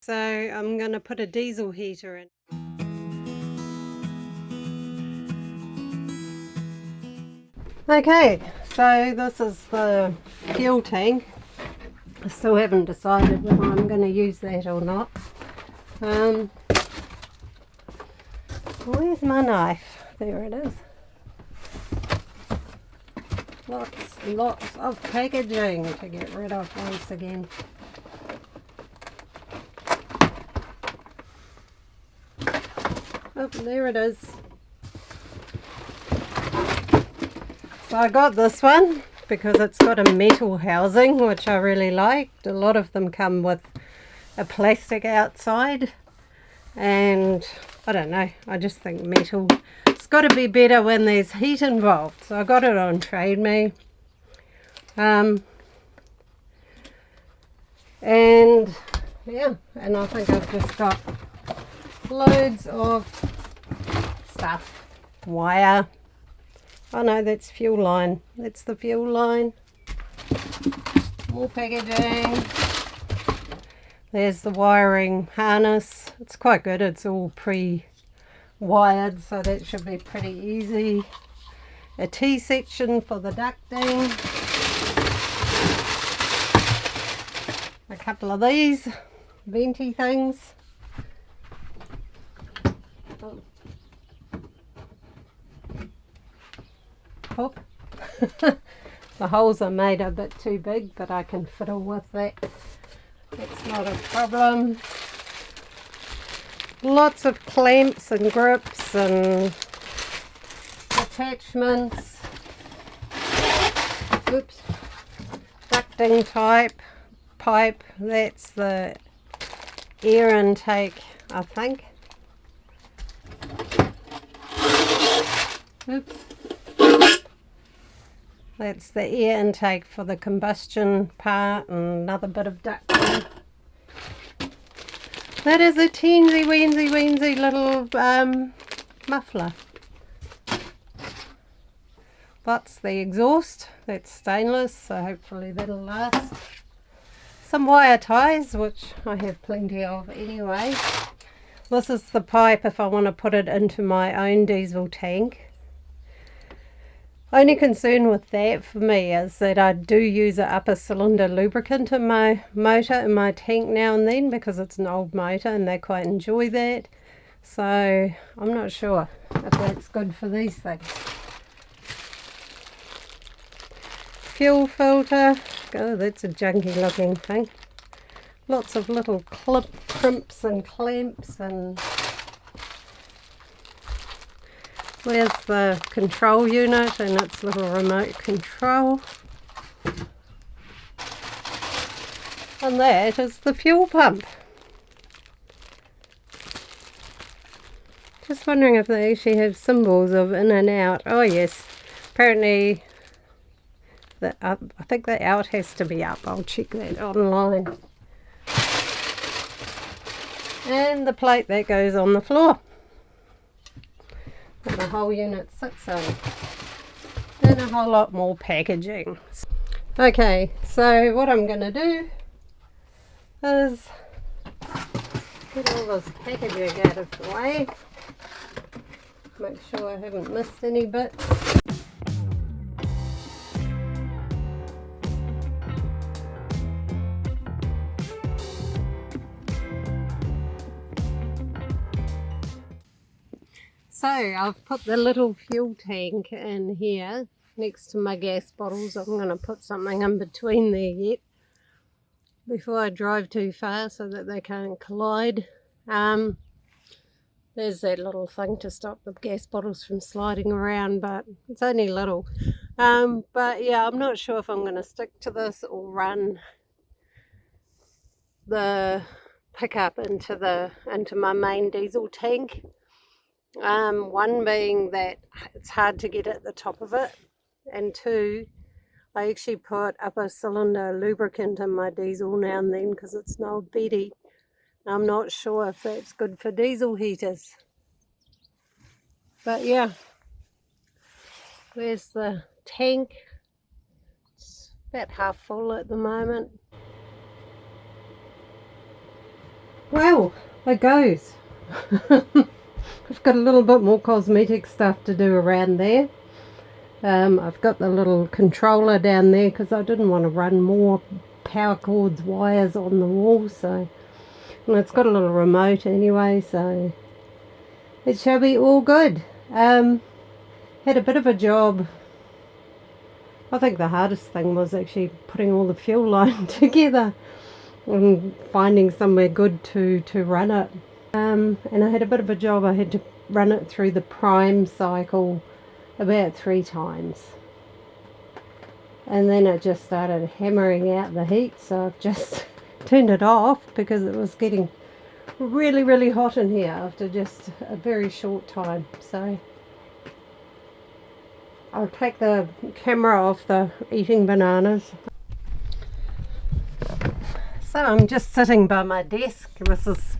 So I'm going to put a diesel heater in. Okay, so this is the fuel tank. I still haven't decided whether I'm going to use that or not. Where's my knife? There it is. Lots of packaging to get rid of once again. Oh, there it is. So I got this one because it's got a metal housing, which I really liked. A lot of them come with a plastic outside, and I don't know, I just think metal, it's got to be better when there's heat involved. So I got it on Trade Me. And yeah, and I think I've just got loads of stuff. Wire. Oh no, that's fuel line. That's the fuel line. More packaging. There's the wiring harness. It's quite good. It's all pre-wired, so that should be pretty easy. A T-section for the ducting. A couple of these venti things. Oh. Hook. The holes are made a bit too big, but I can fiddle with that. It's not a problem. Lots of clamps and grips and attachments. Oops. Ducting pipe. That's the air intake, I think. Oops. That's the air intake for the combustion part, and another bit of ducting. That is a teensy weensy little muffler. That's the exhaust. That's stainless, so hopefully that'll last. Some wire ties, which I have plenty of anyway. This is the pipe if I want to put it into my own diesel tank. Only concern with that for me is that I do use an upper cylinder lubricant in my motor, in my tank now and then, because it's an old motor and they quite enjoy that. So I'm not sure if that's good for these things. Fuel filter. Oh, that's a junky looking thing. Lots of little crimps and clamps, and there's the control unit and its little remote control. And that is the fuel pump. Just wondering if they actually have symbols of in and out. Oh yes, apparently the up, I think the out has to be up. I'll check that online. And the plate that goes on the floor that the whole unit sits on, and a whole lot more packaging. Okay, so what I'm going to do is get all this packaging out of the way, make sure I haven't missed any bits. So I've put the little fuel tank in here next to my gas bottles. I'm going to put something in between there yet before I drive too far so that they can't collide. There's that little thing to stop the gas bottles from sliding around, but it's only little. But yeah, I'm not sure if I'm going to stick to this or run the pickup into my main diesel tank. One being that it's hard to get at the top of it, and two, I actually put upper cylinder lubricant in my diesel now and then because it's an old Betty. I'm not sure if that's good for diesel heaters, but yeah, there's the tank. It's about half full at the moment. Well, it goes. I've got a little bit more cosmetic stuff to do around there. I've got the little controller down there because I didn't want to run more power cords, wires on the wall, so, and it's got a little remote anyway, so it shall be all good. Had a bit of a job. I think the hardest thing was actually putting all the fuel line together and finding somewhere good to run it. And I had a bit of a job. I had to run it through the prime cycle about 3 times. And then it just started hammering out the heat, so I've just turned it off because it was getting really, really hot in here after just a very short time. So I'll take the camera off the eating bananas. So I'm just sitting by my desk.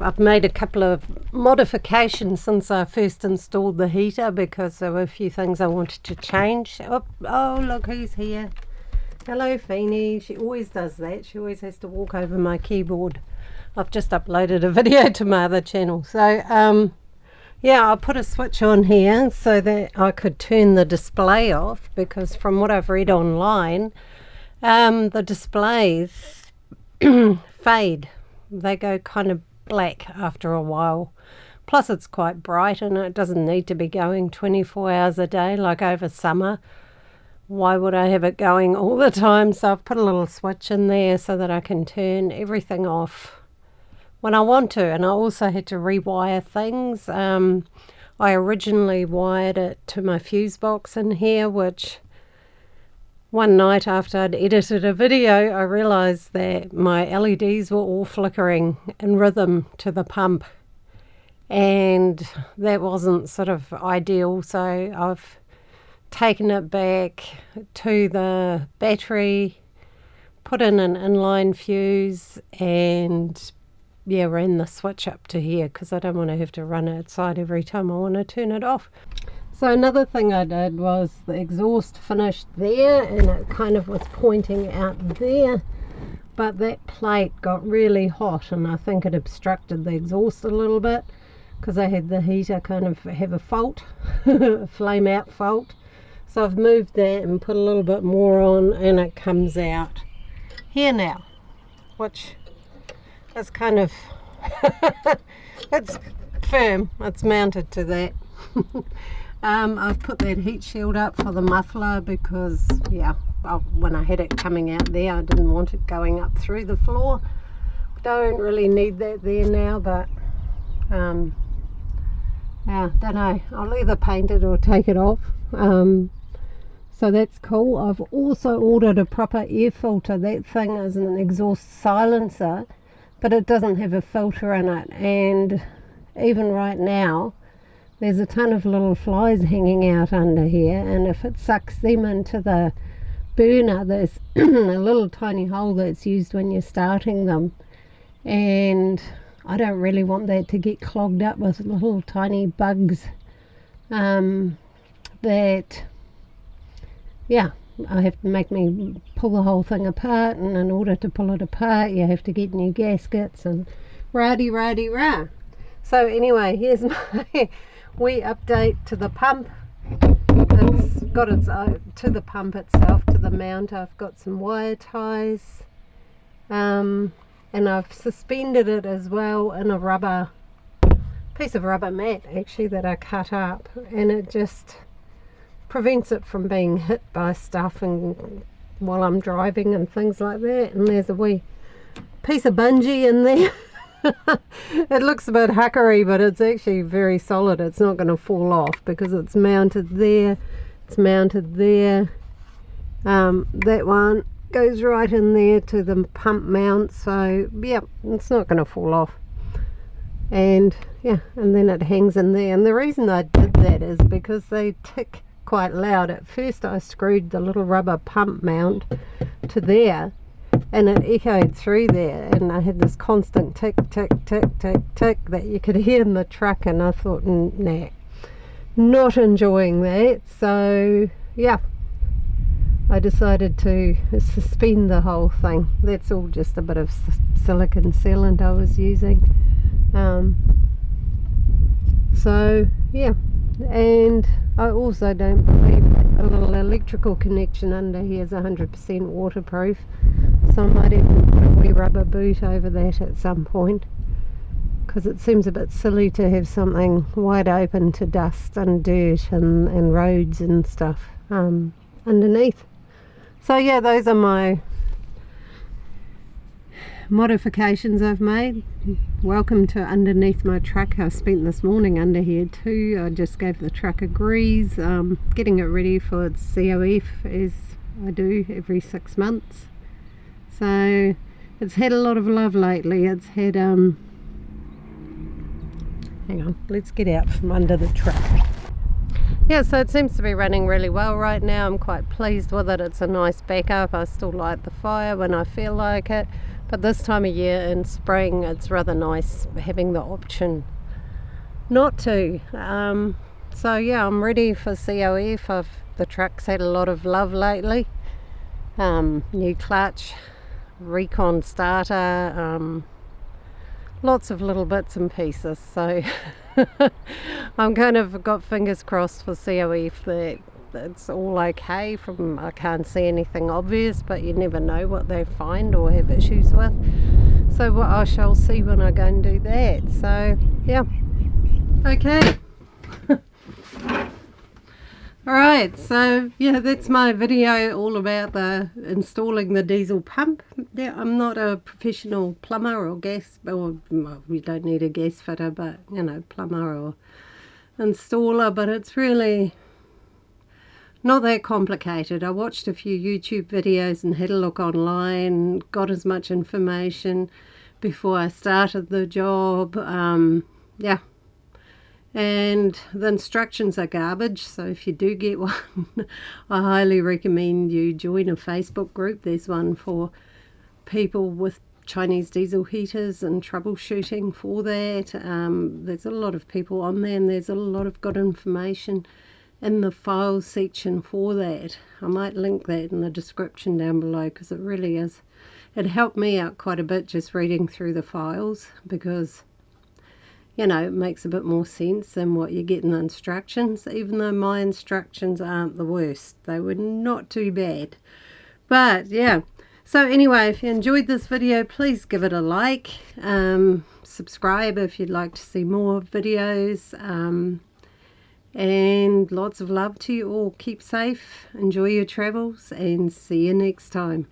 I've made a couple of modifications since I first installed the heater because there were a few things I wanted to change. Oh look who's here. Hello Feenie. She always does that. She always has to walk over my keyboard. I've just uploaded a video to my other channel. So yeah, I put a switch on here so that I could turn the display off, because from what I've read online, the displays fade. They go kind of black after a while. Plus it's quite bright and it doesn't need to be going 24 hours a day like over summer. Why would I have it going all the time? So I've put a little switch in there so that I can turn everything off when I want to. And I also had to rewire things. I originally wired it to my fuse box in here, which one night after I'd edited a video, I realised that my LEDs were all flickering in rhythm to the pump, and that wasn't sort of ideal. So I've taken it back to the battery, put in an inline fuse, and yeah, ran the switch up to here because I don't want to have to run outside every time I want to turn it off. So another thing I did was the exhaust finished there and it kind of was pointing out there, but that plate got really hot and I think it obstructed the exhaust a little bit because I had the heater kind of have a fault, a flame out fault. So I've moved that and put a little bit more on and it comes out here now, which is kind of, it's firm, it's mounted to that. I've put that heat shield up for the muffler because, yeah, when I had it coming out there, I didn't want it going up through the floor. Don't really need that there now, but yeah, don't know. I'll either paint it or take it off. So that's cool. I've also ordered a proper air filter. That thing is an exhaust silencer, but it doesn't have a filter in it. And even right now, there's a ton of little flies hanging out under here, and if it sucks them into the burner, there's a little tiny hole that's used when you're starting them, and I don't really want that to get clogged up with little tiny bugs that, yeah, I have to make me pull the whole thing apart, and in order to pull it apart you have to get new gaskets and rah-de-rah-de-rah. So anyway, here's my wee update to the pump. It's got its own, to the pump itself, to the mount. I've got some wire ties, and I've suspended it as well in a rubber piece of rubber mat actually that I cut up, and it just prevents it from being hit by stuff and while I'm driving and things like that. And there's a wee piece of bungee in there. It looks a bit huckery, but it's actually very solid. It's not going to fall off because it's mounted there, it's mounted there. That one goes right in there to the pump mount, so yeah, it's not going to fall off. And yeah, and then it hangs in there. And the reason I did that is because they tick quite loud. At first I screwed the little rubber pump mount to there, and it echoed through there, and I had this constant tick tick tick tick tick that you could hear in the truck, and I thought, nah, not enjoying that. So yeah, I decided to suspend the whole thing. That's all just a bit of silicone sealant I was using. So yeah, and I also don't believe a little electrical connection under here is 100% waterproof, so I might even put a wee rubber boot over that at some point, because it seems a bit silly to have something wide open to dust and dirt and roads and stuff underneath. So yeah, those are my modifications I've made. Welcome to underneath my truck. I spent this morning under here too. I just gave the truck a grease, getting it ready for its COF as I do every 6 months. So it's had a lot of love lately. It's had hang on, let's get out from under the truck. Yeah, so it seems to be running really well right now. I'm quite pleased with it. It's a nice backup. I still light the fire when I feel like it, but this time of year in spring it's rather nice having the option not to. So yeah, I'm ready for COF. The truck's had a lot of love lately. New clutch, recon starter, lots of little bits and pieces, so I'm kind of got fingers crossed for COF that it's all okay. I can't see anything obvious, but you never know what they find or have issues with, so what I shall see when I go and do that. So yeah, okay. Alright, so yeah, that's my video all about installing the diesel pump. Yeah, I'm not a professional plumber or gas, well, we don't need a gas fitter, but you know, plumber or installer, but it's really not that complicated. I watched a few YouTube videos and had a look online, got as much information before I started the job. Yeah. And the instructions are garbage, so if you do get one, I highly recommend you join a Facebook group. There's one for people with Chinese diesel heaters and troubleshooting for that. There's a lot of people on there, and there's a lot of good information in the files section for that. I might link that in the description down below, because it really is. It helped me out quite a bit just reading through the files, because you know, it makes a bit more sense than what you get in the instructions, even though my instructions aren't the worst. They were not too bad. But yeah, so anyway, if you enjoyed this video, please give it a like. Subscribe if you'd like to see more videos. And lots of love to you all. Keep safe, enjoy your travels, and see you next time.